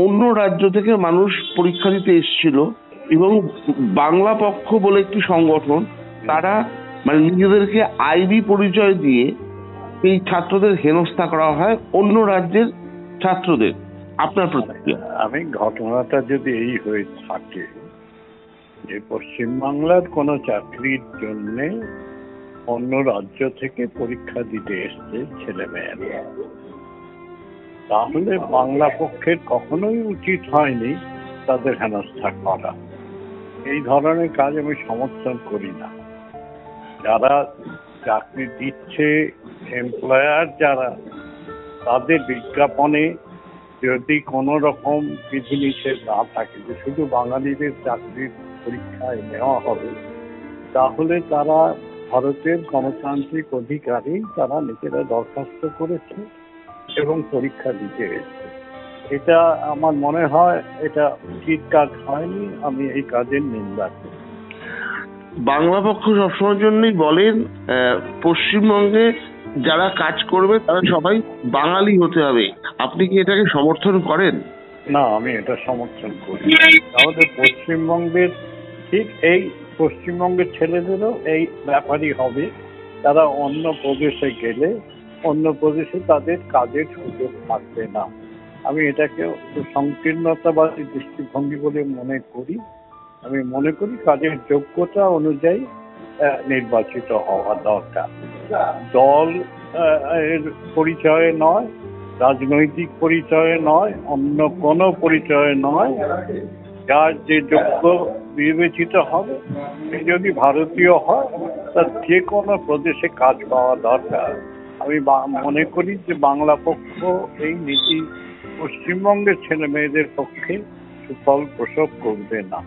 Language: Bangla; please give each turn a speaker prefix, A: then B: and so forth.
A: অন্য রাজ্য থেকে মানুষ পরীক্ষা দিতে এসেছিল এবং বাংলা পক্ষ বলে একটি সংগঠন, তারা মানে নিজেদেরকে আইবি পরিচয় দিয়ে এই ছাত্রদের হেনস্থা করা হয় অন্য রাজ্যের ছাত্রদের। আপনার প্রতিক্রিয়া?
B: আমি ঘটনাটা যদি এই হয়ে থাকে যে পশ্চিমবাংলার কোনো চাকরির জন্য অন্য রাজ্য থেকে পরীক্ষা দিতে এসছে ছেলে মেয়েরা, তাহলে বাংলা পক্ষের কখনোই উচিত হয়নি তাদের হেনস্থা করা। এই ধরনের কাজ আমি সমর্থন করি না। যারা চাকরি দিচ্ছে, এমপ্লয়ার যারা, তাদের বিজ্ঞাপনে যদি কোনো রকম বিধিনিষেধ না থাকে যে শুধু বাঙালিদের চাকরির পরীক্ষায় নেওয়া হবে, তাহলে তারা ভারতের গণতান্ত্রিক অধিকারী, তারা নিজেরা দরখাস্ত করেছে এবং পরীক্ষা দিতে এসেছে। এটা আমার মনে হয় এটা ঠিক কাজ হয়নি। আমি এই কাজের নিন্দা করি।
A: বাংলা পক্ষ সবসময়ের জন্যই বলেন পশ্চিমবঙ্গে যারা কাজ করবে তারা সবাই বাঙালি হতে হবে। আপনি কি এটাকে সমর্থন করেন?
B: না, আমি এটা সমর্থন করি। তাহলে পশ্চিমবঙ্গের ঠিক এই পশ্চিমবঙ্গের ছেলেদেরও এই ব্যাপারই হবে। তারা অন্য প্রদেশে গেলে অন্য প্রদেশে তাদের কাজের সুযোগ থাকবে না। আমি এটাকে সংকীর্ণতাবাদী দৃষ্টিভঙ্গি বলে মনে করি। আমি মনে করি কাজের যোগ্যতা অনুযায়ী নির্বাচিত হওয়া দরকার। দল এর পরিচয়ে নয়, রাজনৈতিক পরিচয়ে নয়, অন্য কোনো পরিচয়ে নয়। যার যে যোগ্য বিবেচিত হবে, সে যদি ভারতীয় হয় তার যে কোনো প্রদেশে কাজ পাওয়া দরকার। আমি মনে করি যে বাংলা পক্ষ এই নীতি পশ্চিমবঙ্গের ছেলে মেয়েদের পক্ষে সুফল প্রসব করবে না।